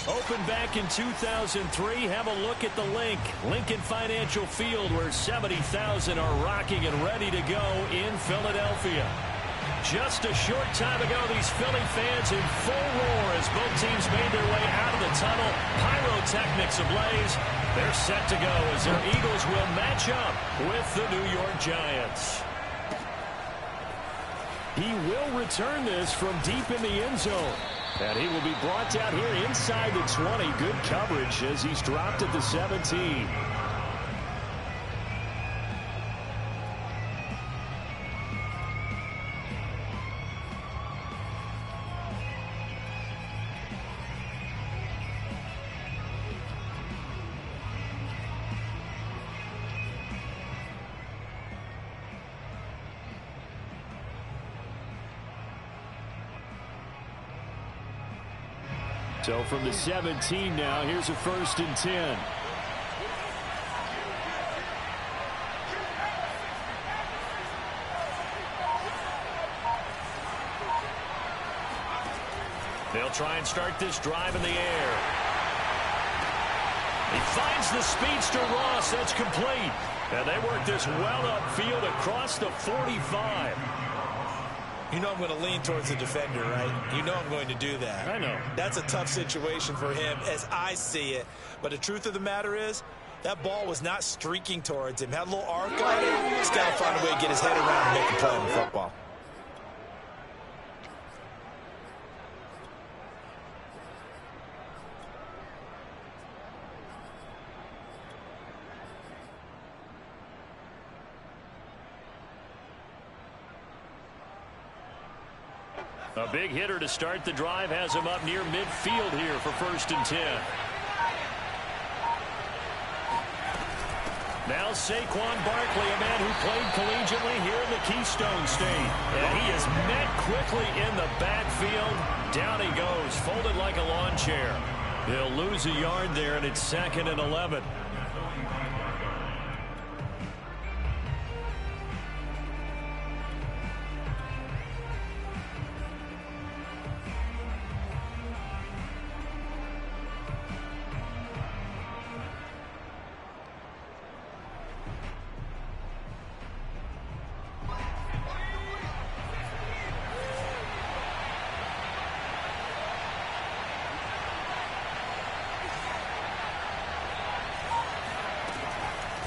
Opened back in 2003. Have a look at the link. Lincoln Financial Field, where 70,000 are rocking and ready to go in Philadelphia. Just a short time ago, these Philly fans in full roar as both teams made their way out of the tunnel. Pyrotechnics ablaze. They're set to go as their Eagles will match up with the New York Giants. He will return this from deep in the end zone. And he will be brought down here inside the 20. Good coverage as he's dropped at the 17. So from the 17 now, here's a 1st and 10. They'll try and start this drive in the air. He finds the speedster Ross. That's complete. And they work this well upfield across the 45. You know I'm going to lean towards the defender, right? You know I'm going to do that. I know. That's a tough situation for him as I see it. But the truth of the matter is, that ball was not streaking towards him. Had a little arc on it. He's got to find a way to get his head around and make a play on the football. A big hitter to start the drive has him up near midfield here for 1st and 10. Now Saquon Barkley, a man who played collegiately here in the Keystone State. And he is met quickly in the backfield. Down he goes, folded like a lawn chair. He'll lose a yard there, and it's 2nd and 11.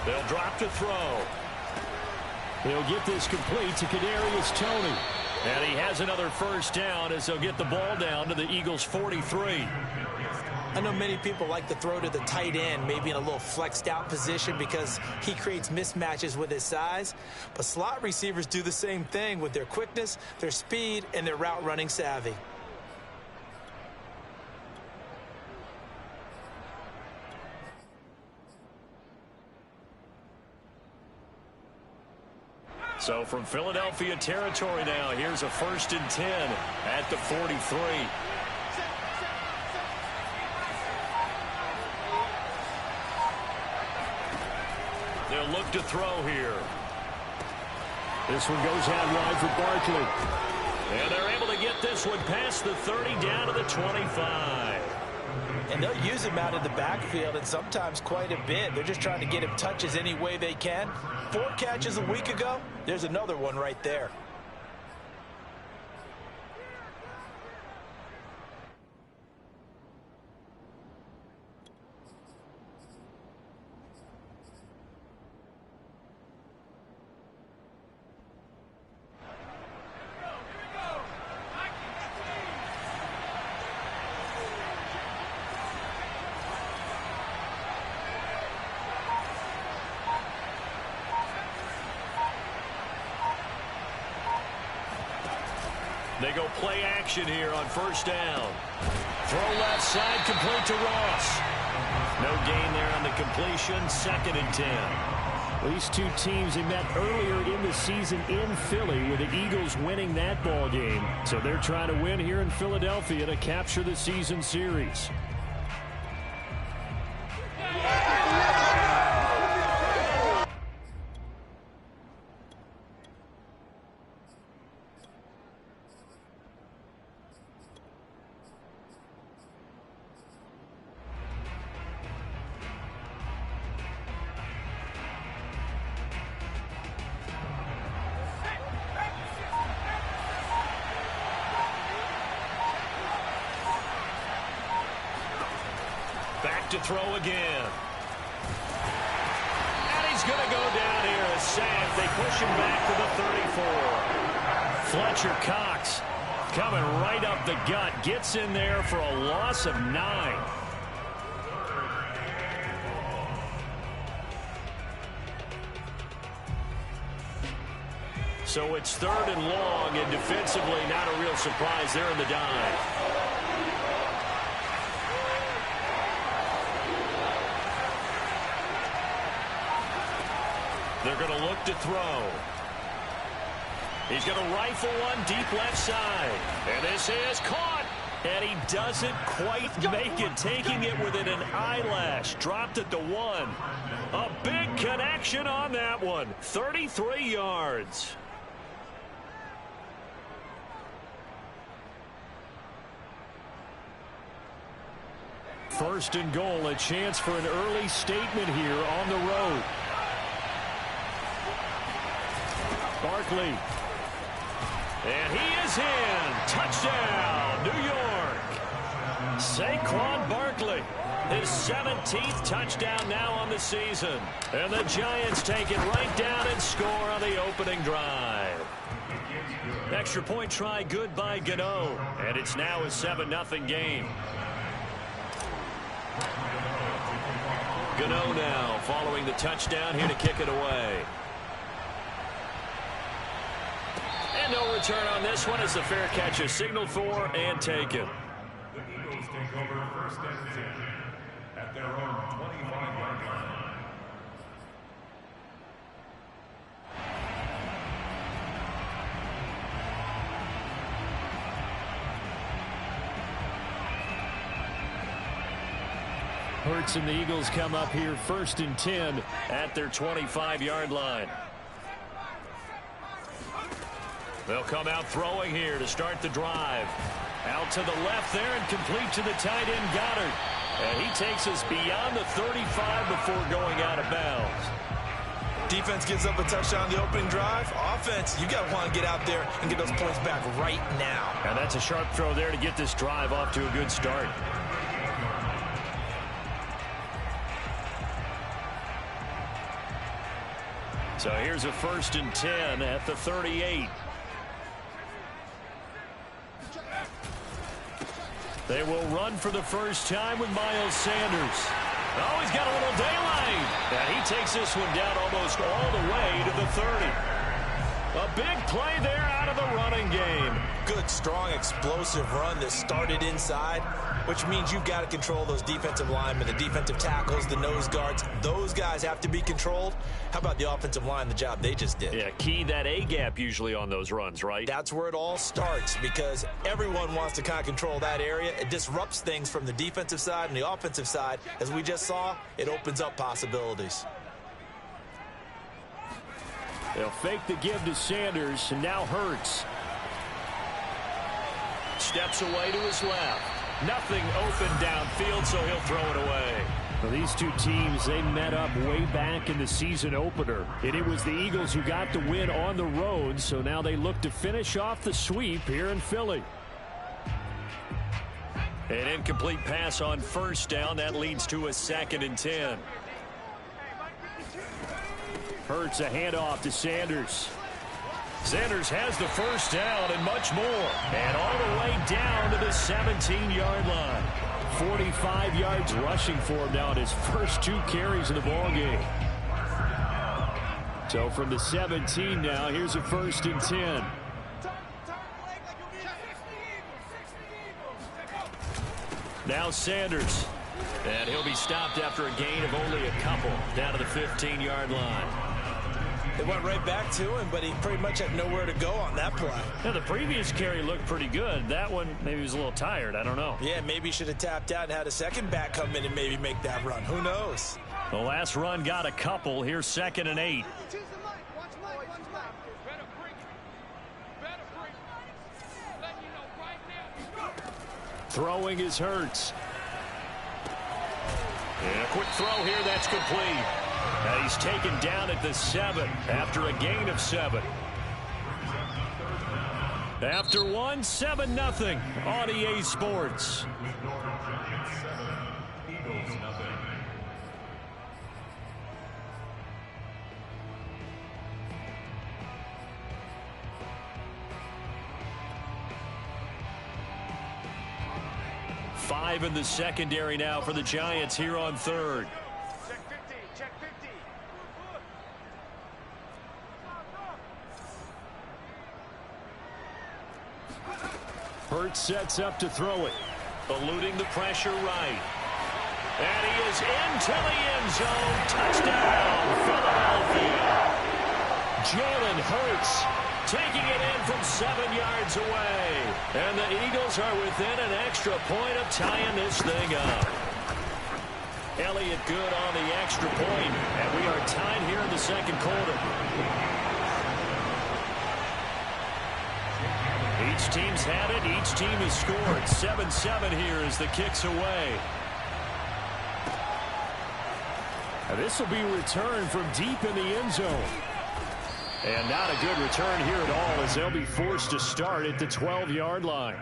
They'll drop to throw. He'll get this complete to Kadarius Toney. And he has another 1st down as they'll get the ball down to the Eagles' 43. I know many people like to throw to the tight end, maybe in a little flexed out position because he creates mismatches with his size. But slot receivers do the same thing with their quickness, their speed, and their route running savvy. So from Philadelphia territory now, here's a 1st and 10 at the 43. They'll look to throw here. This one goes out wide for Barkley. And they're able to get this one past the 30 down to the 25. And they'll use him out of the backfield, and sometimes quite a bit. They're just trying to get him touches any way they can. 4 catches a week ago. There's another one right there. They go play action here on 1st down. Throw left side, complete to Ross. No gain there on the completion. 2nd and 10. These two teams, they met earlier in the season in Philly with the Eagles winning that ball game. So they're trying to win here in Philadelphia to capture the season series. Back to throw again. And he's going to go down here as sacked. They push him back to the 34. Fletcher Cox coming right up the gut. Gets in there for a loss of 9. So it's 3rd and long, and defensively not a real surprise there in the dive. They're going to look to throw. He's going to rifle one deep left side. And this is caught. And he doesn't quite make it, taking it within an eyelash. Dropped it to 1. A big connection on that one. 33 yards. First and goal, a chance for an early statement here on the road. Barkley. And he is in. Touchdown, New York. Saquon Barkley. His 17th touchdown now on the season. And the Giants take it right down and score on the opening drive. Extra point try good by Gano. And it's now a 7-0 game. Gano now following the touchdown here to kick it away. And no return on this one as the fair catch is signaled for and taken. The Eagles take over 1st and 10 at their own 25-yard line. Hurts and the Eagles come up here 1st and 10 at their 25-yard line. They'll come out throwing here to start the drive. Out to the left there and complete to the tight end Goddard. And he takes us beyond the 35 before going out of bounds. Defense gives up a touchdown on the opening drive. Offense, you got to want to get out there and get those points back right now. And that's a sharp throw there to get this drive off to a good start. So here's a 1st and 10 at the 38. They will run for the first time with Miles Sanders. Oh, he's got a little daylight. And he takes this one down almost all the way to the 30. A big play there out of the running game. Good, strong, explosive run that started inside, which means you've got to control those defensive linemen, the defensive tackles, the nose guards. Those guys have to be controlled. How about the offensive line, the job they just did? Yeah, key that A-gap usually on those runs, right? That's where it all starts because everyone wants to kind of control that area. It disrupts things from the defensive side and the offensive side. As we just saw, it opens up possibilities. They'll fake the give to Sanders, and now Hurts. Steps away to his left. Nothing open downfield, so he'll throw it away. Well, these two teams, they met up way back in the season opener. And it was the Eagles who got the win on the road, so now they look to finish off the sweep here in Philly. An incomplete pass on 1st down. That leads to a 2nd and 10. Hurts a handoff to Sanders. Sanders has the 1st down and much more. And all the way down to the 17-yard line. 45 yards rushing for him now in his first 2 carries of the ballgame. So from the 17 now, here's a 1st and 10. Now Sanders. And he'll be stopped after a gain of only a couple down to the 15-yard line. They went right back to him, but he pretty much had nowhere to go on that play. Now, the previous carry looked pretty good. That one, maybe he was a little tired. I don't know. Yeah, maybe he should have tapped out and had a second back come in and maybe make that run. Who knows? The last run got a couple. Here's 2nd and 8. Throwing is Hurts. And a quick throw here, that's complete. And he's taken down at the 7 after a gain of 7. After 1, 7-0 on EA Sports. Eagles nothing. Five in the secondary now for the Giants here on third. Check 50, check 50. Hurts sets up to throw it. Eluding the pressure right. And he is into the end zone. Touchdown, Philadelphia. Jalen Hurts taking it in from 7 yards away. And the Eagles are within an extra point of tying this thing up. Elliott good on the extra point. And we are tied here in the second quarter. Each team's had it. Each team has scored. 7-7 here as the kick's away. Now this will be returned from deep in the end zone. And not a good return here at all as they'll be forced to start at the 12-yard line.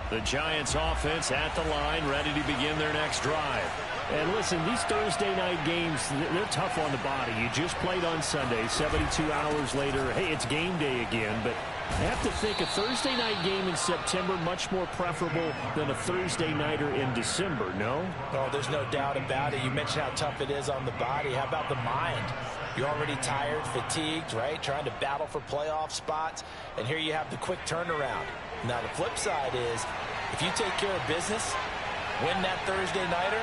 The Giants offense at the line, ready to begin their next drive. And listen, these Thursday night games, they're tough on the body. You just played on Sunday, 72 hours later. Hey, it's game day again, but I have to think a Thursday night game in September much more preferable than a Thursday nighter in December, no? Oh, there's no doubt about it. You mentioned how tough it is on the body. How about the mind? You're already tired, fatigued, right? Trying to battle for playoff spots. And here you have the quick turnaround. Now, the flip side is, if you take care of business, win that Thursday nighter,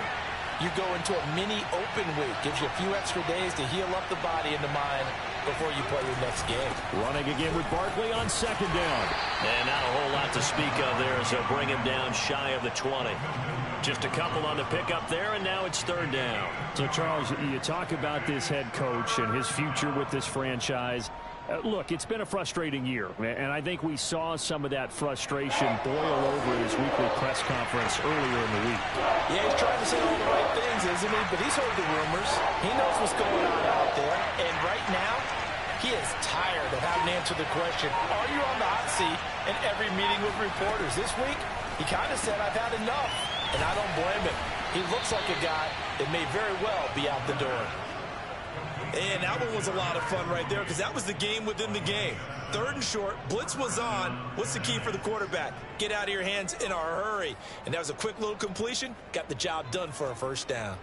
you go into a mini open week. Gives you a few extra days to heal up the body and the mind before you play your next game. Running again with Barkley on second down. And not a whole lot to speak of there as they'll bring him down shy of the 20. Just a couple on the pickup there, and now it's third down. So, Charles, you talk about this head coach and his future with this franchise. Look, it's been a frustrating year, and I think we saw some of that frustration boil over at his weekly press conference earlier in the week. Yeah, he's trying to say all the right things, isn't he? But he's heard the rumors. He knows what's going on out there. And right now, he is tired of having to answer the question, are you on the hot seat in every meeting with reporters? This week, he kind of said, I've had enough. And I don't blame him. He looks like a guy that may very well be out the door. And that one was a lot of fun right there because that was the game within the game. Third and short, blitz was on. What's the key for the quarterback? Get out of your hands in a hurry. And that was a quick little completion. Got the job done for a first down.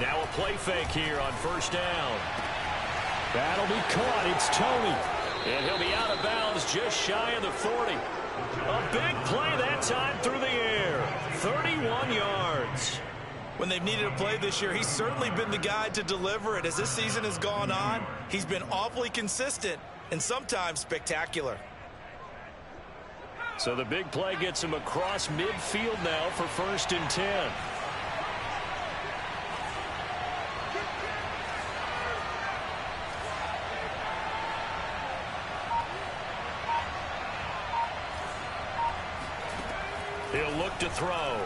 Now a play fake here on first down. That'll be caught. It's Tony. And he'll be out of bounds just shy of the 40. A big play that time through the air. 31 yards. When they've needed a play this year, he's certainly been the guy to deliver it. As this season has gone on, he's been awfully consistent and sometimes spectacular. So the big play gets him across midfield now for first and 10. He'll look to throw.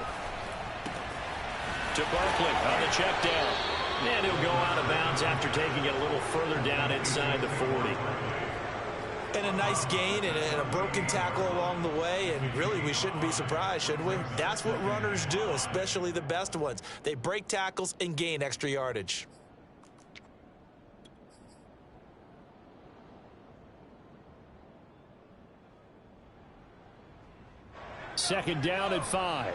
To Barkley on the check down. And he'll go out of bounds after taking it a little further down inside the 40. And a nice gain and a broken tackle along the way. And really, we shouldn't be surprised, should we? That's what runners do, especially the best ones. They break tackles and gain extra yardage. Second down at 5.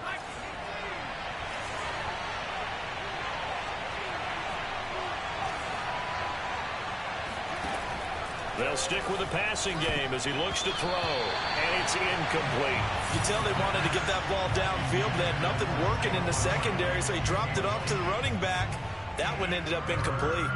They'll stick with the passing game as he looks to throw, and it's incomplete. You tell they wanted to get that ball downfield. They had nothing working in the secondary, so he dropped it off to the running back. That one ended up incomplete.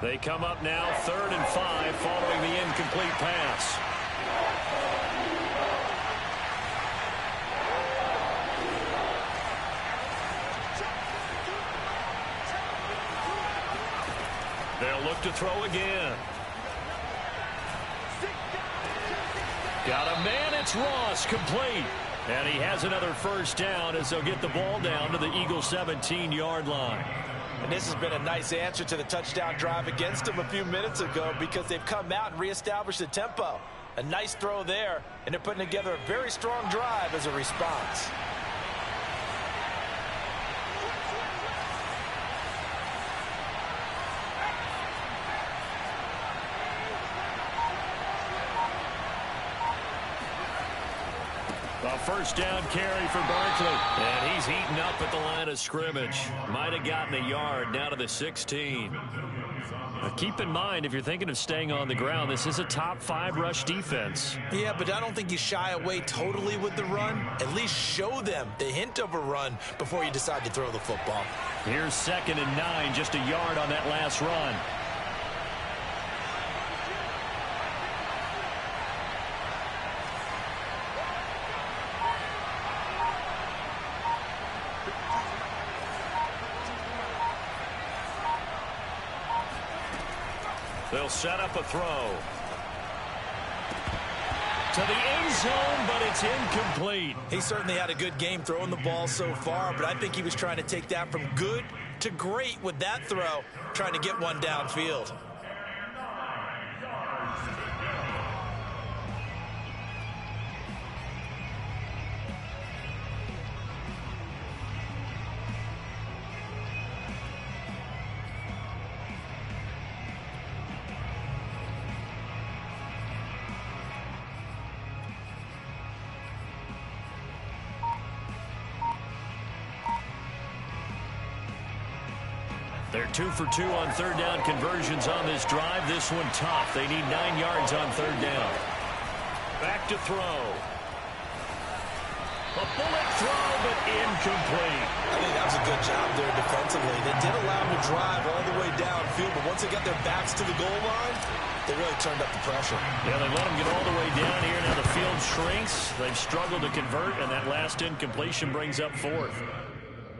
They come up now 3rd and 5 following the incomplete pass. They'll look to throw again. Got a man, it's Ross, complete. And he has another first down as they'll get the ball down to the Eagles' 17-yard line. And this has been a nice answer to the touchdown drive against them a few minutes ago because they've come out and reestablished the tempo. A nice throw there, and they're putting together a very strong drive as a response. A first down carry for Barkley. And he's heating up at the line of scrimmage. Might have gotten a yard down to the 16. Now keep in mind, if you're thinking of staying on the ground, this is a top 5 rush defense. Yeah, but I don't think you shy away totally with the run. At least show them the hint of a run before you decide to throw the football. Here's 2nd and 9, just a yard on that last run. They'll set up a throw. To the end zone, but it's incomplete. He certainly had a good game throwing the ball so far, but I think he was trying to take that from good to great with that throw, trying to get one downfield. They're 2 for 2 on 3rd down conversions on this drive. This one tough. They need 9 yards on 3rd down. Back to throw. A bullet throw, but incomplete. I think that was a good job there defensively. They did allow him to drive all the way downfield, but once they got their backs to the goal line, they really turned up the pressure. Yeah, they let him get all the way down here. Now the field shrinks. They've struggled to convert, and that last incompletion brings up 4th.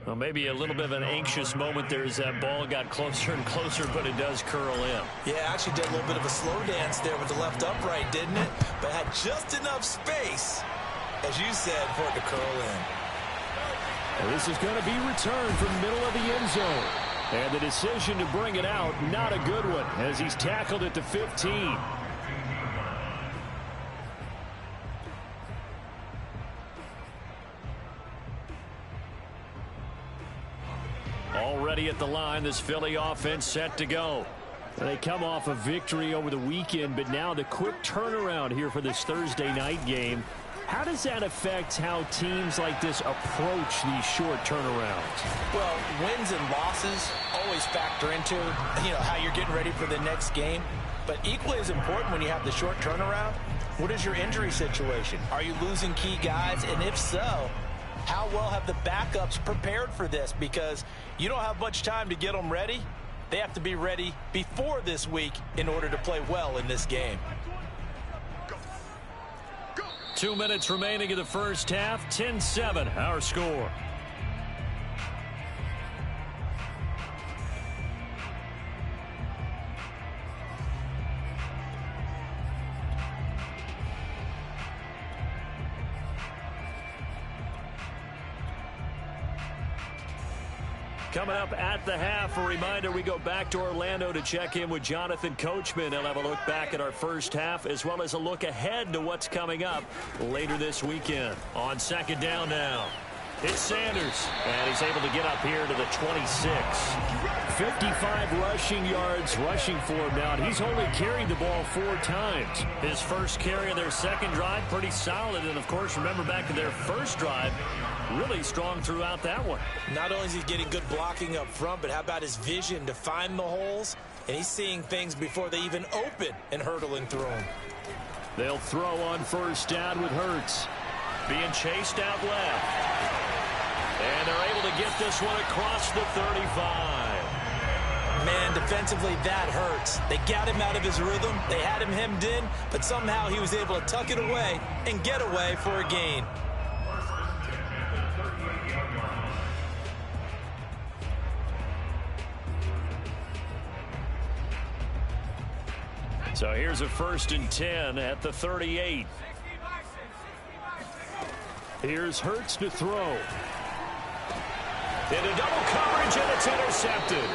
Well, maybe a little bit of an anxious moment there as that ball got closer and closer, but it does curl in. Yeah, actually did a little bit of a slow dance there with the left upright, didn't it? But had just enough space, as you said, for it to curl in. Well, this is going to be returned from the middle of the end zone. And the decision to bring it out, not a good one, as he's tackled at the 15. Already at the line, this Philly offense set to go. They come off a victory over the weekend, but now the quick turnaround here for this Thursday night game. How does that affect how teams like this approach these short turnarounds? Well, wins and losses always factor into, how you're getting ready for the next game. But equally as important when you have the short turnaround, what is your injury situation? Are you losing key guys? And if so, how well have the backups prepared for this? Because you don't have much time to get them ready. They have to be ready before this week in order to play well in this game. 2 minutes remaining in the first half. 10-7, our score. Coming up at the half, a reminder, we go back to Orlando to check in with Jonathan Coachman. He'll have a look back at our first half as well as a look ahead to what's coming up later this weekend. On 2nd down now. It's Sanders, and he's able to get up here to the 26. 55 rushing yards rushing for him now. He's only carried the ball 4 times. His first carry of their second drive, pretty solid. And, of course, remember back to their first drive, really strong throughout that one. Not only is he getting good blocking up front, but how about his vision to find the holes? And he's seeing things before they even open and hurtling through them. They'll throw on first down with Hurts. Being chased out left. And they're able to get this one across the 35. Man, defensively, that hurts. They got him out of his rhythm. They had him hemmed in, but somehow he was able to tuck it away and get away for a gain. So here's a 1st and 10 at the 38. Here's Hurts to throw. Into double coverage, and it's intercepted.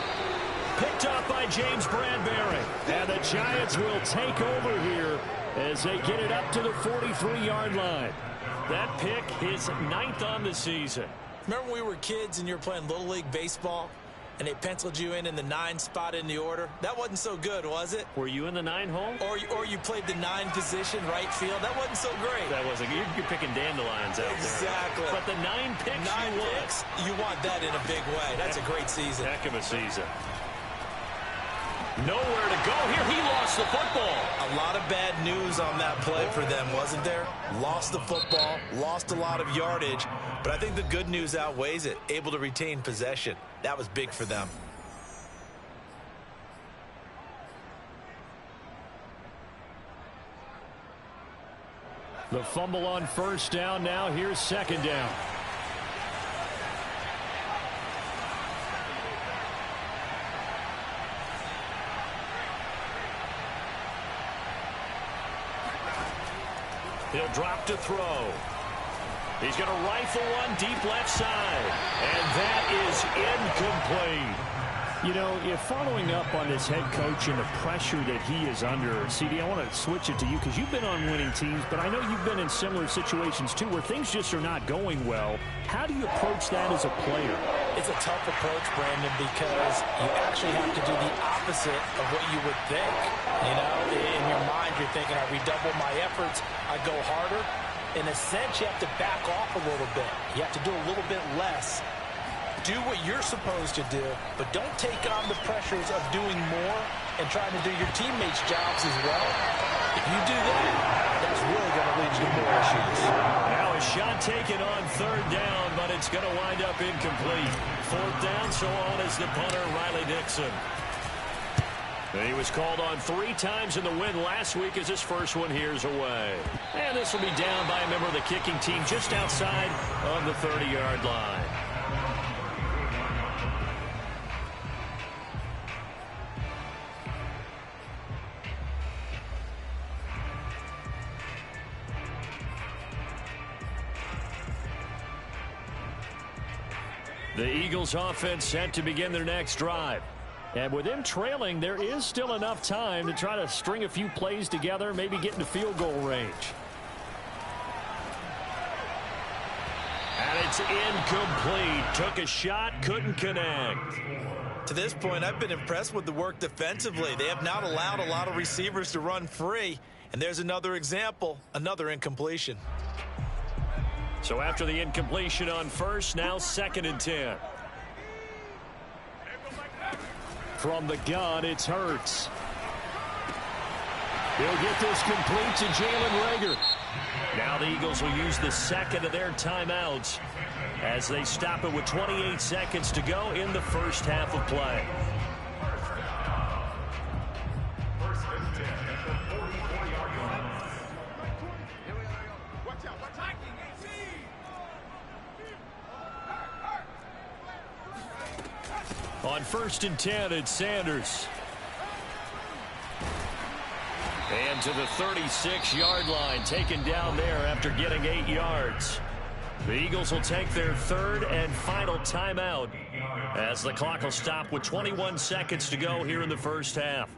Picked up by James Bradbury. And the Giants will take over here as they get it up to the 43-yard line. That pick, his 9th on the season. Remember when we were kids and you were playing Little League Baseball and they penciled you in the 9 spot in the order? That wasn't so good, was it? Were you in the 9 hole? Or you played the 9 position, right field? That wasn't so great. That wasn't. You're picking dandelions out exactly. there. But the 9 picks, 9 picks, you want that in a big way. That's a great season. Heck of a season. Nowhere to go here. He lost the football. A lot of bad news on that play for them, wasn't there? Lost the football, lost a lot of yardage, but I think the good news outweighs it. Able to retain possession. That was big for them. The fumble on first down now. Here's second down. He'll drop to throw. He's going to rifle one deep left side. And that is incomplete. You know, if following up on this head coach and the pressure that he is under, CD, I want to switch it to you because you've been on winning teams, but I know you've been in similar situations too where things just are not going well. How do you approach that as a player? It's a tough approach, Brandon, because you actually have to do the opposite of what you would think. You know, in your mind, you're thinking, I redouble my efforts, I go harder. In a sense, you have to back off a little bit. You have to do a little bit less. Do what you're supposed to do, but don't take on the pressures of doing more and trying to do your teammates' jobs as well. If you do that, that's really going to lead you to more issues. Now a shot taken on 3rd down, but it's going to wind up incomplete. 4th down, so on is the punter, Riley Dixon. And he was called on 3 times in the win last week as his first one here's away. And this will be down by a member of the kicking team just outside of the 30-yard line. The Eagles offense set to begin their next drive. And with them trailing, there is still enough time to try to string a few plays together, maybe get into field goal range. And it's incomplete. Took a shot, couldn't connect. To this point, I've been impressed with the work defensively. They have not allowed a lot of receivers to run free. And there's another example, another incompletion. So after the incompletion on first, now 2nd and 10. From the gun, it's Hurts. He'll get this complete to Jalen Reagor. Now the Eagles will use the 2nd of their timeouts as they stop it with 28 seconds to go in the first half of play. On 1st and 10, it's Sanders. And to the 36-yard line, taken down there after getting 8 yards. The Eagles will take their 3rd and final timeout as the clock will stop with 21 seconds to go here in the first half.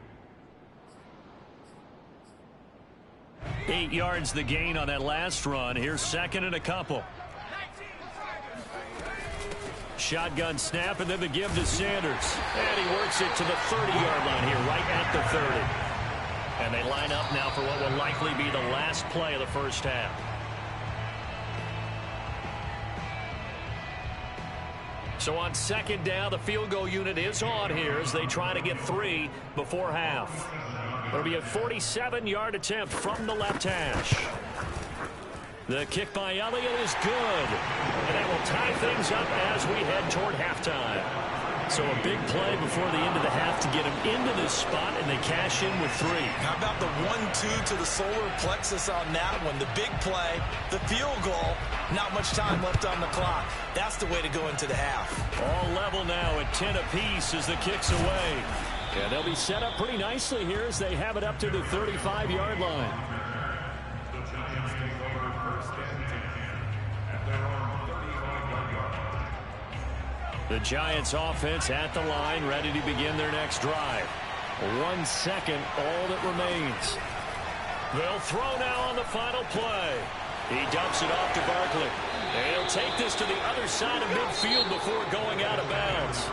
8 yards the gain on that last run. Here's 2nd and a couple. Shotgun snap, and then the give to Sanders. And he works it to the 30-yard line here, right at the 30. And they line up now for what will likely be the last play of the first half. So on second down, the field goal unit is on here as they try to get 3 before half. It'll be a 47-yard attempt from the left hash. The kick by Elliott is good. And that will tie things up as we head toward halftime. So a big play before the end of the half to get him into this spot, and they cash in with 3. How about the 1-2 to the solar plexus on that one? The big play, the field goal, not much time left on the clock. That's the way to go into the half. All level now at 10 apiece as the kick's away. And they'll be set up pretty nicely here as they have it up to the 35-yard line. The Giants take over first and 10 at their own 35-yard line. The Giants offense at the line, ready to begin their next drive. 1 second, all that remains. They'll throw now on the final play. He dumps it off to Barkley. And he'll take this to the other side of midfield before going out of bounds.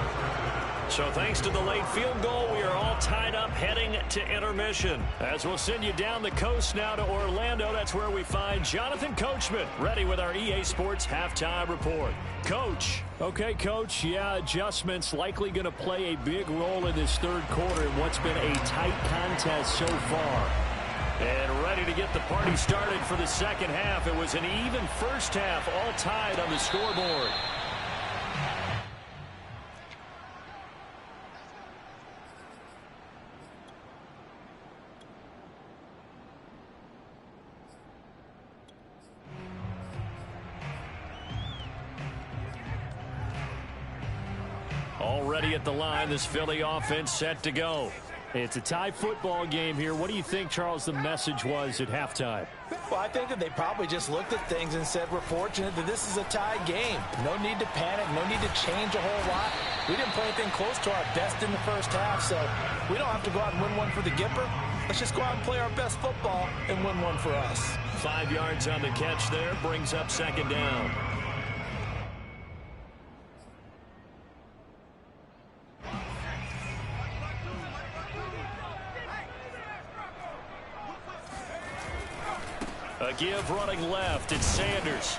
So thanks to the late field goal, we are all tied up heading to intermission. As we'll send you down the coast now to Orlando, that's where we find Jonathan Coachman, ready with our EA Sports Halftime Report. Coach. Okay, Coach, yeah, adjustments likely going to play a big role in this third quarter in what's been a tight contest so far. And ready to get the party started for the second half. It was an even first half, all tied on the scoreboard. Already at the line, this Philly offense set to go. It's a tie football game here. What do you think, Charles, the message was at halftime? Well, I think that they probably just looked at things and said, we're fortunate that this is a tie game. No need to panic. No need to change a whole lot. We didn't play anything close to our best in the first half, so we don't have to go out and win one for the Gipper. Let's just go out and play our best football and win one for us. 5 yards on the catch there, brings up second down. A give running left, it's Sanders.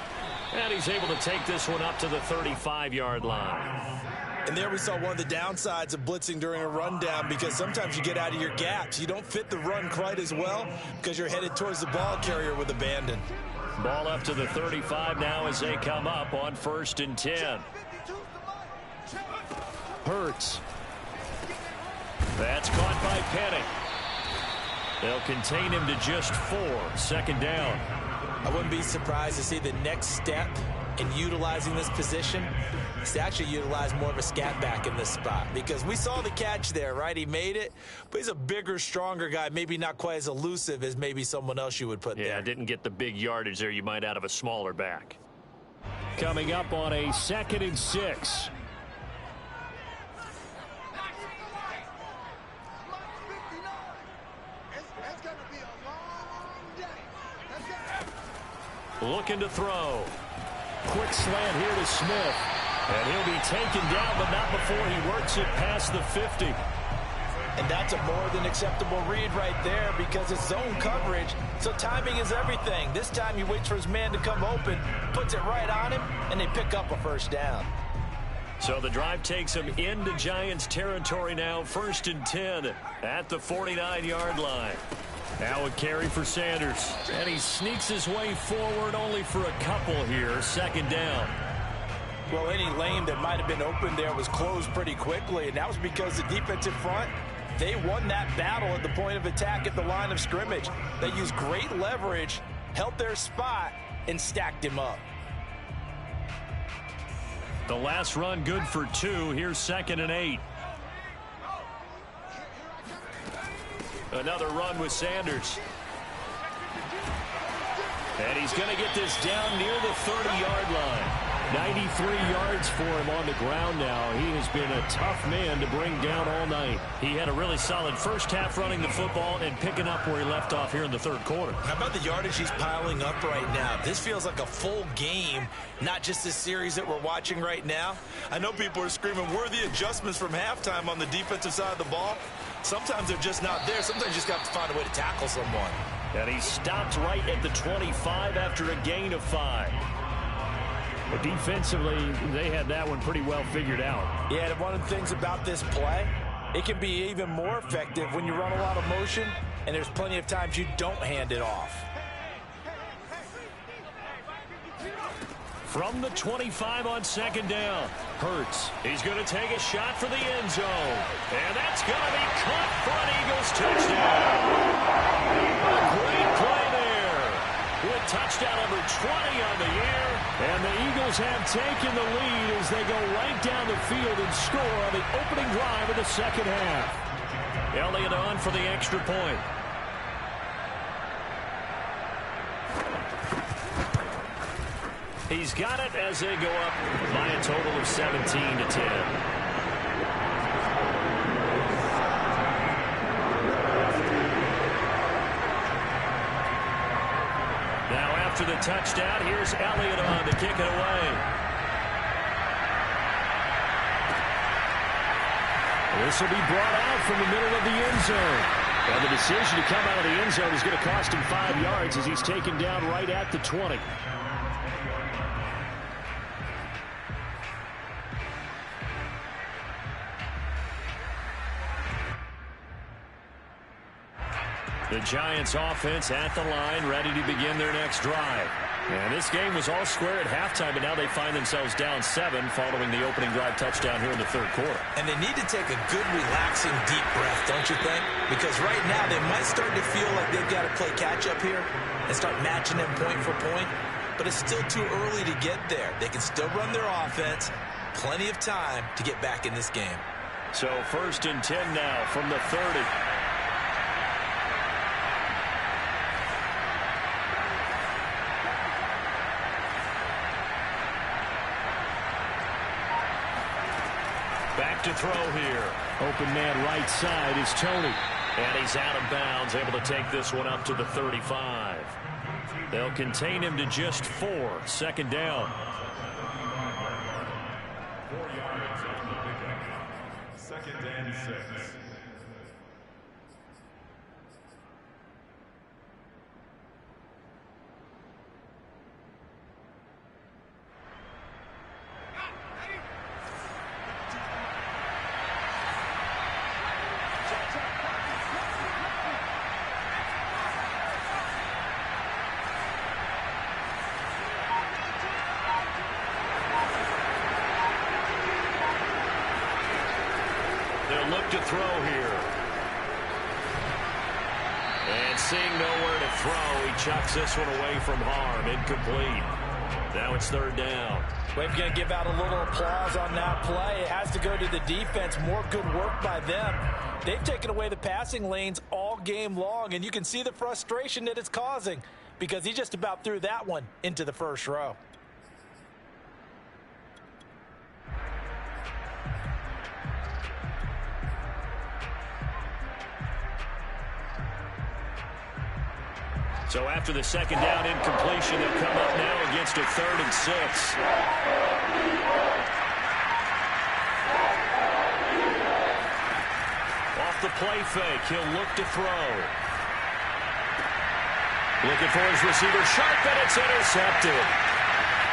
And he's able to take this one up to the 35-yard line. And there we saw one of the downsides of blitzing during a rundown, because sometimes you get out of your gaps. You don't fit the run quite as well because you're headed towards the ball carrier with abandon. Ball up to the 35 now as they come up on 1st and 10. Hurts. That's caught by Penning. They'll contain him to just 4. Second down. I wouldn't be surprised to see the next step in utilizing this position is to actually utilize more of a scat back in this spot, because we saw the catch there, right? He made it, but he's a bigger, stronger guy, maybe not quite as elusive as maybe someone else you would put there. Yeah, didn't get the big yardage there you might out of a smaller back. Coming up on a 2nd and 6. Looking to throw. Quick slant here to Smith. And he'll be taken down, but not before he works it past the 50. And that's a more than acceptable read right there, because it's zone coverage, so timing is everything. This time he waits for his man to come open, puts it right on him, and they pick up a first down. So the drive takes him into Giants territory now, 1st and 10 at the 49-yard line. Now a carry for Sanders. And he sneaks his way forward only for a couple here. Second down. Well, any lane that might have been open there was closed pretty quickly, and that was because the defensive front, they won that battle at the point of attack at the line of scrimmage. They used great leverage, held their spot, and stacked him up. The last run good for 2. Here's 2nd and 8. Another run with Sanders. And he's going to get this down near the 30-yard line. 93 yards for him on the ground now. He has been a tough man to bring down all night. He had a really solid first half running the football and picking up where he left off here in the third quarter. How about the yardage he's piling up right now? This feels like a full game, not just this series that we're watching right now. I know people are screaming, where are the adjustments from halftime on the defensive side of the ball? Sometimes they're just not there. Sometimes you just have to find a way to tackle someone. And he stopped right at the 25 after a gain of 5. But defensively, they had that one pretty well figured out. Yeah, and one of the things about this play, it can be even more effective when you run a lot of motion, and there's plenty of times you don't hand it off. From the 25 on second down, Hurts. He's going to take a shot for the end zone. And that's going to be caught for an Eagles touchdown. A great play there. With touchdown number 20 on the year. And the Eagles have taken the lead as they go right down the field and score on the opening drive of the second half. Elliott on for the extra point. He's got it as they go up by a total of 17-10. Now after the touchdown, here's Elliott on to kick it away. This will be brought out from the middle of the end zone. And the decision to come out of the end zone is going to cost him 5 yards as he's taken down right at the 20. The Giants offense at the line, ready to begin their next drive. And this game was all square at halftime, but now they find themselves down 7 following the opening drive touchdown here in the third quarter. And they need to take a good, relaxing, deep breath, don't you think? Because right now they might start to feel like they've got to play catch-up here and start matching them point for point. But it's still too early to get there. They can still run their offense. Plenty of time to get back in this game. So 1st and 10 now from the 30. Back to throw here. Open man right side is Tony. And he's out of bounds, able to take this one up to the 35. They'll contain him to just 4. 2nd down. 4 yards on the pickup. 2nd and 6. Look to throw here. And seeing nowhere to throw, he chucks this one away from harm. Incomplete. Now it's 3rd down. We're going to give out a little applause on that play. It has to go to the defense. More good work by them. They've taken away the passing lanes all game long, and you can see the frustration that it's causing because he just about threw that one into the first row. So after the 2nd down incompletion, they'll come up now against a 3rd and 6. Off the play fake, he'll look to throw. Looking for his receiver, Sharp, and it's intercepted.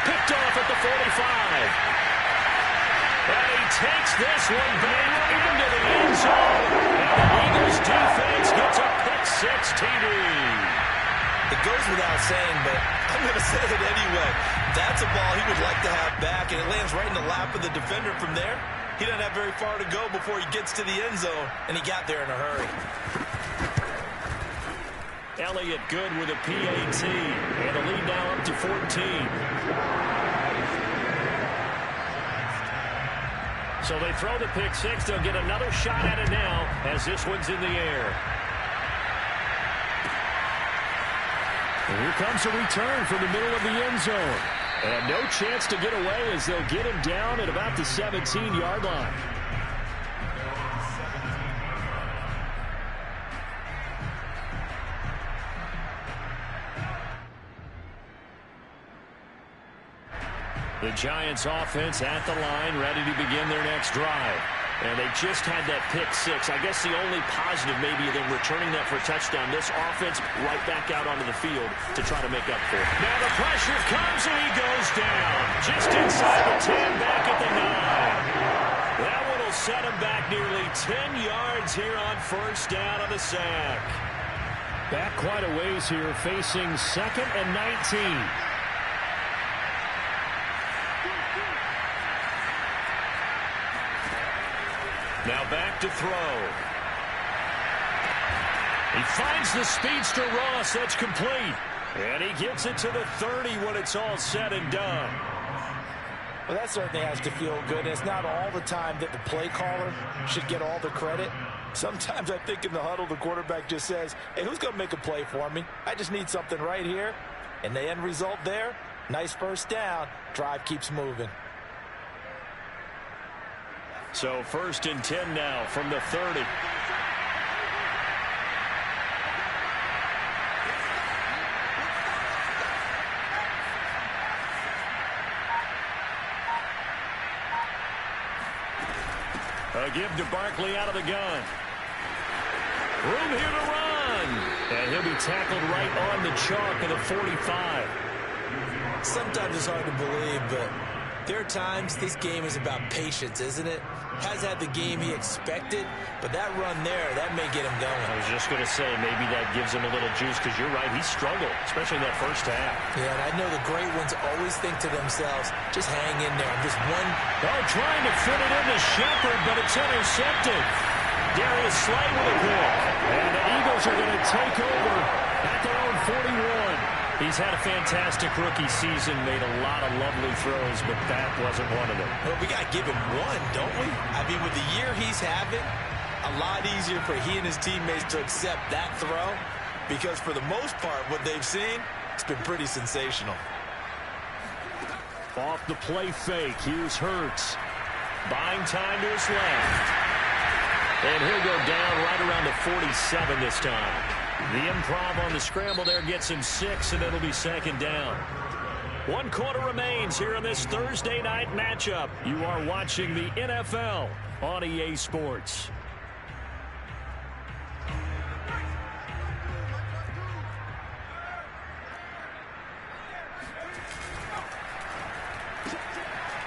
Picked off at the 45. And he takes this one back into the end zone. And the Eagles defense gets a pick-6 TD. It goes without saying, but I'm going to say it anyway. That's a ball he would like to have back, and it lands right in the lap of the defender from there. He doesn't have very far to go before he gets to the end zone, and he got there in a hurry. Elliott good with a PAT, and the lead now up to 14. So they throw the pick-6. They'll get another shot at it now as this one's in the air. And here comes a return from the middle of the end zone. And no chance to get away as they'll get him down at about the 17-yard line. The Giants offense at the line, ready to begin their next drive. And they just had that pick six. I guess the only positive maybe them returning that for a touchdown. This offense right back out onto the field to try to make up for it. Now the pressure comes and he goes down. Just inside the 10, back at the 9. That one will set him back nearly 10 yards here on first down on the sack. Back quite a ways here, facing 2nd and 19. Now back to throw. He finds the speedster Ross. That's complete. And he gets it to the 30 when it's all said and done. Well, that certainly has to feel good. And it's not all the time that the play caller should get all the credit. Sometimes I think in the huddle, the quarterback just says, hey, who's going to make a play for me? I just need something right here. And the end result there, nice first down. Drive keeps moving. So 1st and 10 now from the 30. A give to Barkley out of the gun. Room here to run. And he'll be tackled right on the chalk of the 45. Sometimes it's hard to believe, but there are times this game is about patience, isn't it? Has had the game he expected, but that run there, that may get him going. I was just going to say, maybe that gives him a little juice, because you're right, he struggled, especially in that first half. Yeah, and I know the great ones always think to themselves, just hang in there. I'm just one. Oh, trying to fit it into Shepard, but it's intercepted. Darius Slay with a pick. And the Eagles are going to take over at their own 41. He's had a fantastic rookie season, made a lot of lovely throws, but that wasn't one of them. Well, we got to give him one, don't we? I mean, with the year he's having, a lot easier for he and his teammates to accept that throw, because for the most part, what they've seen, it's been pretty sensational. Off the play fake, here's Hurts. Buying time to his left. And he'll go down right around the 47 this time. The improv on the scramble there gets him 6, and it'll be 2nd down. 1 quarter remains here in this Thursday night matchup. You are watching the NFL on EA Sports.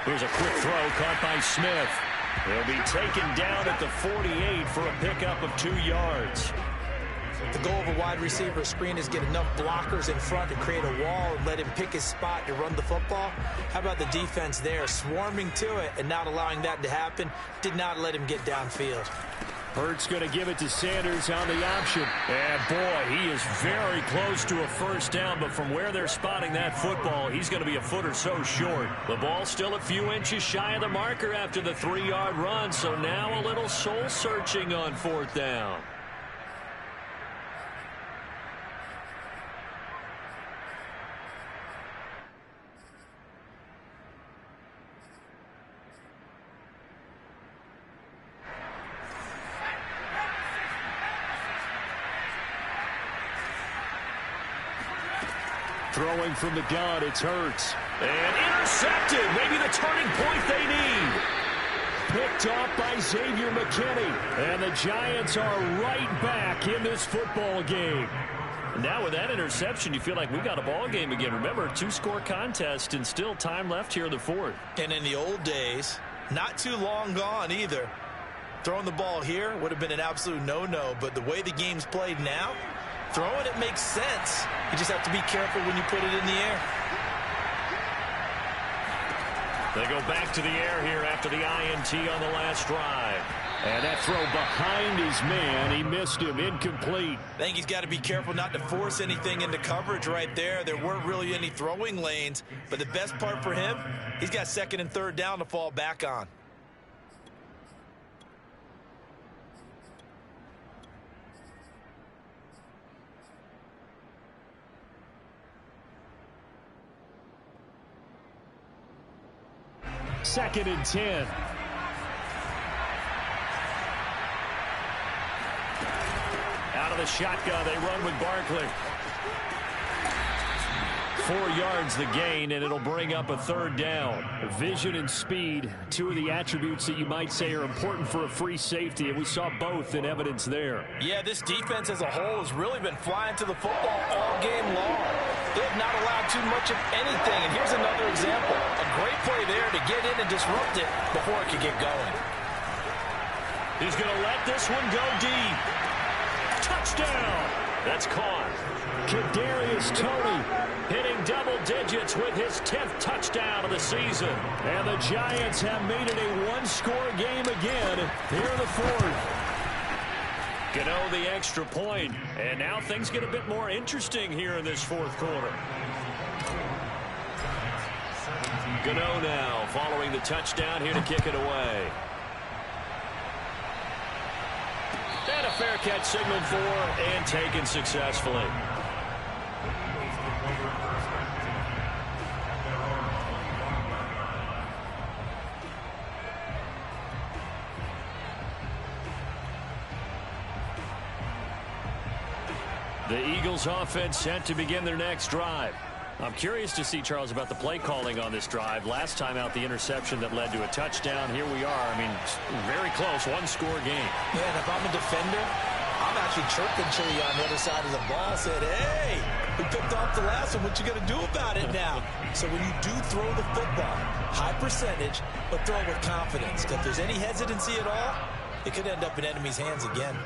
Here's a quick throw caught by Smith. He'll be taken down at the 48 for a pickup of 2 yards. The goal of a wide receiver screen is get enough blockers in front to create a wall and let him pick his spot to run the football. How about the defense there, swarming to it and not allowing that to happen? Did not let him get downfield. Hurts going to give it to Sanders on the option. And boy, he is very close to a first down, but from where they're spotting that football, he's going to be a foot or so short. The ball still a few inches shy of the marker after the 3-yard run, so now a little soul searching on 4th down. Throwing from the gun, it's Hurts. And intercepted. Maybe the turning point they need. Picked off by Xavier McKinney. And the Giants are right back in this football game. Now with that interception, you feel like we got a ball game again. Remember, 2-score contest and still time left here in the 4th. And in the old days, not too long gone either. Throwing the ball here would have been an absolute no-no, but the way the game's played now, throwing it makes sense. You just have to be careful when you put it in the air. They go back to the air here after the INT on the last drive. And that throw behind his man, he missed him, incomplete. I think he's got to be careful not to force anything into coverage right there. There weren't really any throwing lanes, but the best part for him, he's got 2nd and 3rd down to fall back on. 2nd and 10. Out of the shotgun, they run with Barkley. 4 yards the gain, and it'll bring up a 3rd down. Vision and speed, 2 of the attributes that you might say are important for a free safety, and we saw both in evidence there. Yeah, this defense as a whole has really been flying to the football all game long. They have not allowed too much of anything, and here's another example. A great play there to get in and disrupt it before it could get going. He's going to let this one go deep. Touchdown! That's caught. Kadarius Toney hitting double digits with his 10th touchdown of the season. And the Giants have made it a one-score game again here in the 4th. Gano the extra point. And now things get a bit more interesting here in this 4th quarter. Gano now following the touchdown here to kick it away. And a fair catch signaled for and taken successfully. The Eagles offense set to begin their next drive. I'm curious to see, Charles, about the play calling on this drive. Last time out, the interception that led to a touchdown. Here we are. I mean, very close, one-score game. Yeah, and if I'm a defender, I'm actually chirping to you on the other side of the ball. Said, hey, we picked off the last one. What you going to do about it now? So when you do throw the football, high percentage, but throw it with confidence. If there's any hesitancy at all, it could end up in enemy's hands again.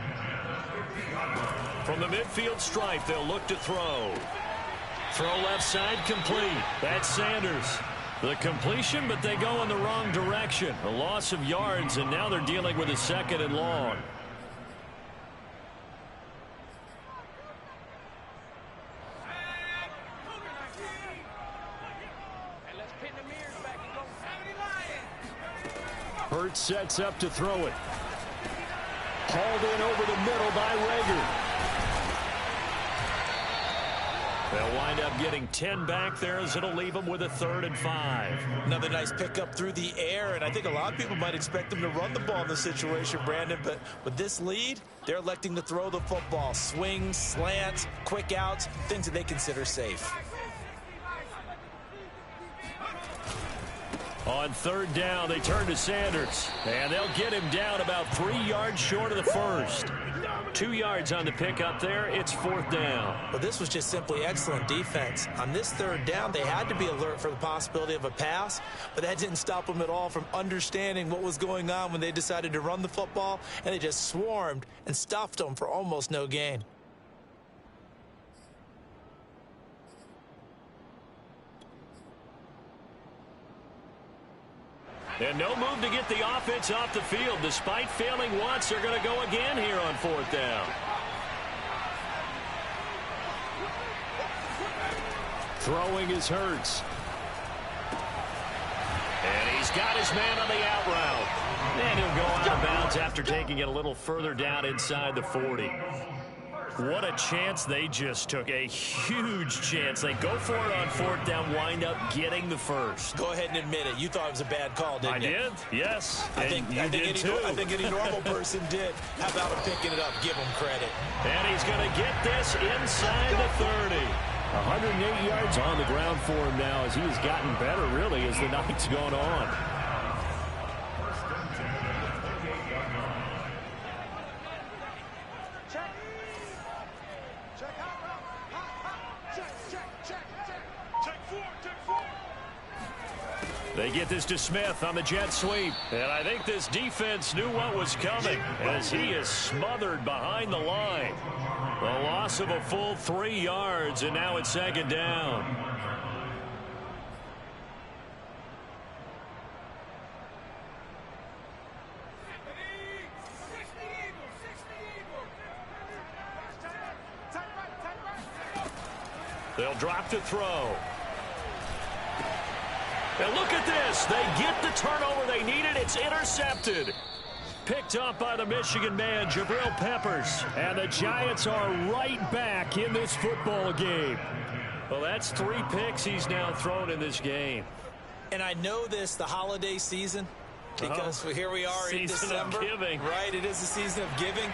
From the midfield stripe, they'll look to throw. Throw left side complete. That's Sanders. The completion, but they go in the wrong direction. A loss of yards, and now they're dealing with a 2nd and long. Hurts sets up to throw it. Hauled in over the middle by Rager. They'll wind up getting 10 back there as it'll leave them with a 3rd and 5. Another nice pickup through the air, and I think a lot of people might expect them to run the ball in this situation, Brandon, but with this lead, they're electing to throw the football. Swings, slants, quick outs, things that they consider safe. On 3rd down, they turn to Sanders, and they'll get him down about 3 yards short of the 1st. 2 yards on the pickup there. It's 4th down. Well, this was just simply excellent defense. On this 3rd down, they had to be alert for the possibility of a pass, but that didn't stop them at all from understanding what was going on when they decided to run the football, and they just swarmed and stuffed them for almost no gain. And no move to get the offense off the field. Despite failing once, they're going to go again here on 4th down. Throwing is Hurts. And he's got his man on the out route. And he'll go out of bounds after taking it a little further down inside the 40. What a chance they just took. A huge chance. They go for it on 4th down, wind up getting the 1st. Go ahead and admit it. You thought it was a bad call, didn't you? I did, yes. I think any normal person did. How about him picking it up? Give him credit. And he's going to get this inside the 30. 108 yards on the ground for him now as he has gotten better, really, as the night's gone on. They get this to Smith on the jet sweep. And I think this defense knew what was coming as he is smothered behind the line. The loss of a full 3 yards, and now it's 2nd down. They'll drop to throw. And look at this. They get the turnover they needed. It's intercepted. Picked up by the Michigan man, Jabril Peppers. And the Giants are right back in this football game. Well, that's 3 picks he's now thrown in this game. And I know this, the holiday season, because here we are in December. Season of giving. Right, it is the season of giving.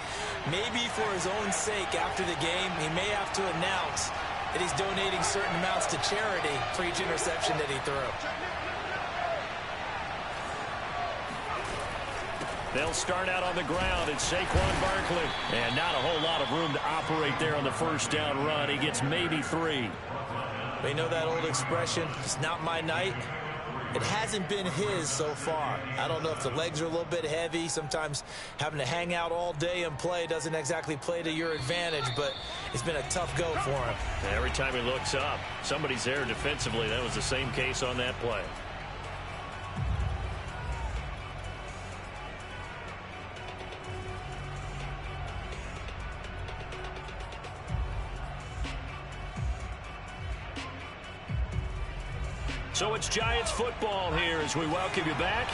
Maybe for his own sake after the game, he may have to announce that he's donating certain amounts to charity for each interception that he threw. They'll start out on the ground. It's Saquon Barkley. And not a whole lot of room to operate there on the first down run. He gets maybe 3. We know that old expression, it's not my night. It hasn't been his so far. I don't know if the legs are a little bit heavy. Sometimes having to hang out all day and play doesn't exactly play to your advantage, but it's been a tough go for him. And every time he looks up, somebody's there defensively. That was the same case on that play. So it's Giants football here as we welcome you back.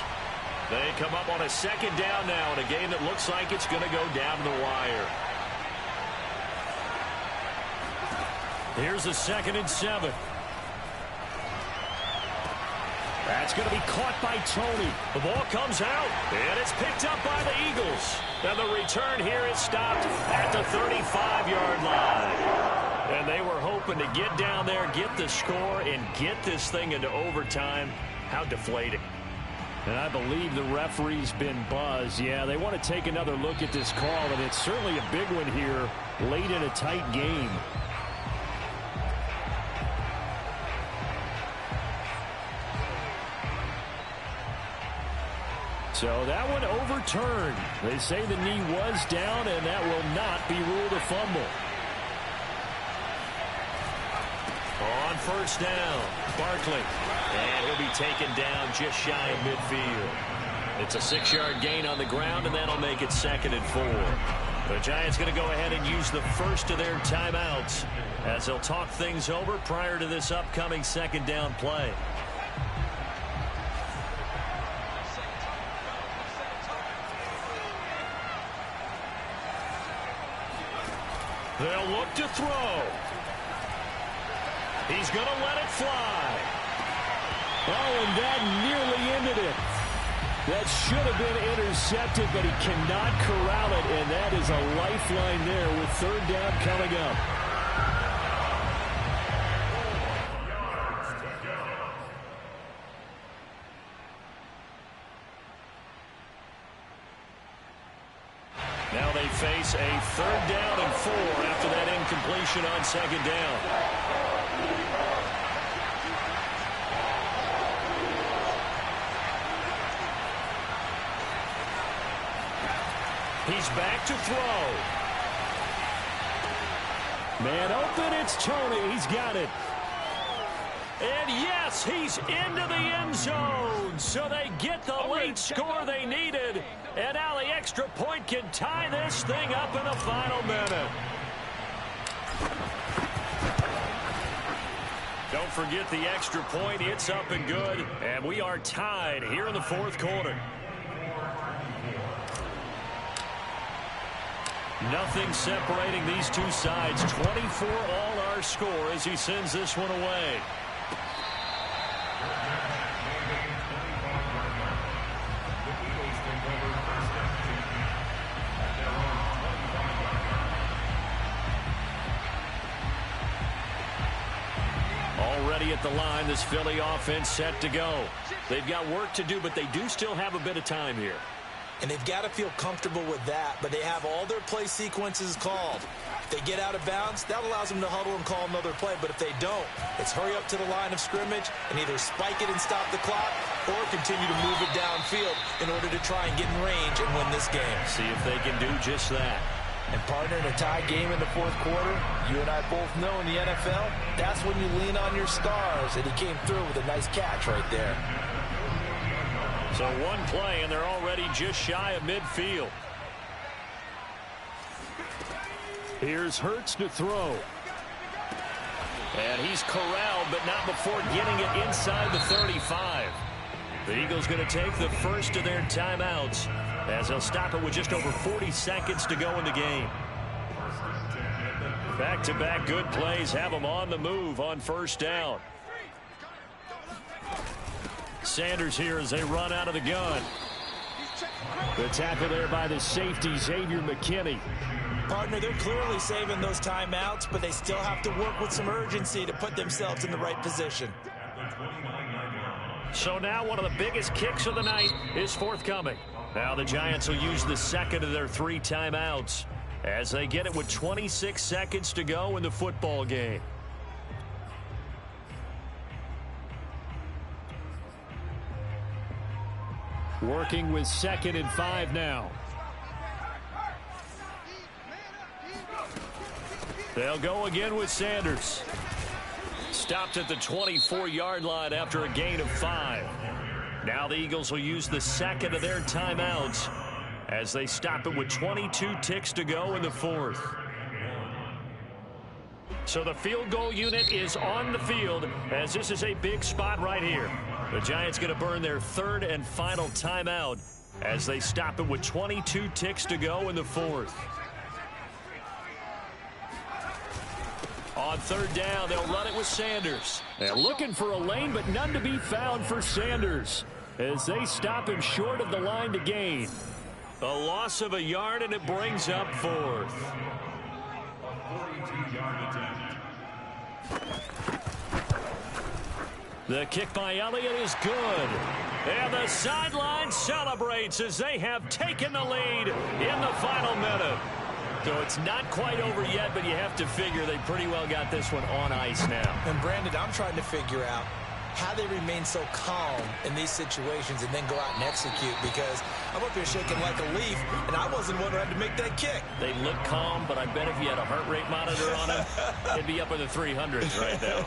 They come up on a second down now in a game that looks like it's going to go down the wire. Here's a 2nd and 7. That's going to be caught by Tony. The ball comes out, and it's picked up by the Eagles. And the return here is stopped at the 35-yard line. And they were hoping to get down there, get the score, and get this thing into overtime. How deflating. And I believe the referee's been buzzed. Yeah, they want to take another look at this call, and it's certainly a big one here late in a tight game. So that one overturned. They say the knee was down, and that will not be ruled a fumble. On first down, Barkley. And he'll be taken down just shy of midfield. It's a 6-yard gain on the ground, and that'll make it 2nd and 4. The Giants going to go ahead and use the first of their timeouts as they'll talk things over prior to this upcoming 2nd down play. They'll look to throw. He's going to let it fly. Oh, and that nearly ended it. That should have been intercepted, but he cannot corral it, and that is a lifeline there with 3rd down coming up. Now they face a 3rd down and 4 after that incompletion on 2nd down. He's back to throw. Man open, it's Tony. He's got it. And yes, he's into the end zone. So they get the late score they needed. And now the extra point can tie this thing up in the final minute. Don't forget the extra point. It's up and good. And we are tied here in the 4th quarter. Nothing separating these two sides. 24 all our score as he sends this one away. Already at the line, this Philly offense set to go. They've got work to do, but they do still have a bit of time here. And they've got to feel comfortable with that, but they have all their play sequences called. If they get out of bounds, that allows them to huddle and call another play. But if they don't, it's hurry up to the line of scrimmage and either spike it and stop the clock or continue to move it downfield in order to try and get in range and win this game. See if they can do just that. And partner, in a tie game in the 4th quarter, you and I both know in the NFL, that's when you lean on your stars. And he came through with a nice catch right there. So one play, and they're already just shy of midfield. Here's Hurts to throw. And he's corralled, but not before getting it inside the 35. The Eagles going to take the first of their timeouts as they'll stop it with just over 40 seconds to go in the game. Back-to-back good plays have them on the move on first down. Sanders here as they run out of the gun. The tackle there by the safety, Xavier McKinney. Partner, they're clearly saving those timeouts, but they still have to work with some urgency to put themselves in the right position. So now one of the biggest kicks of the night is forthcoming. Now the Giants will use the second of their 3 timeouts as they get it with 26 seconds to go in the football game. Working with 2nd and 5 now. They'll go again with Sanders. Stopped at the 24-yard line after a gain of 5. Now the Eagles will use the second of their timeouts as they stop it with 22 ticks to go in the 4th. So the field goal unit is on the field as this is a big spot right here. The Giants going to burn their 3rd and final timeout as they stop it with 22 ticks to go in the 4th. On 3rd down, they'll run it with Sanders. They're looking for a lane, but none to be found for Sanders as they stop him short of the line to gain. A loss of a yard, and it brings up 4th. The kick by Elliott is good. And the sideline celebrates as they have taken the lead in the final minute. So it's not quite over yet, but you have to figure they pretty well got this one on ice now. And Brandon, I'm trying to figure out how they remain so calm in these situations and then go out and execute, because I'm up here shaking like a leaf, and I wasn't one who had to make that kick. They look calm, but I bet if you had a heart rate monitor on them, it'd be up in the 300s right now.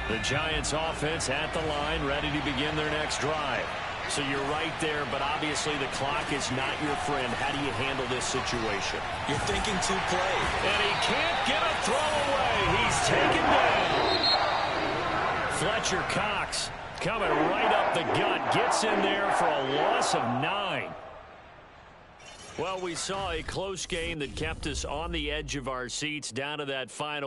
The Giants offense at the line, ready to begin their next drive. So you're right there, but obviously the clock is not your friend. How do you handle this situation? You're thinking to play. And he can't get a throw away. He's taken down. Fletcher Cox coming right up the gut. Gets in there for a loss of 9. Well, we saw a close game that kept us on the edge of our seats down to that final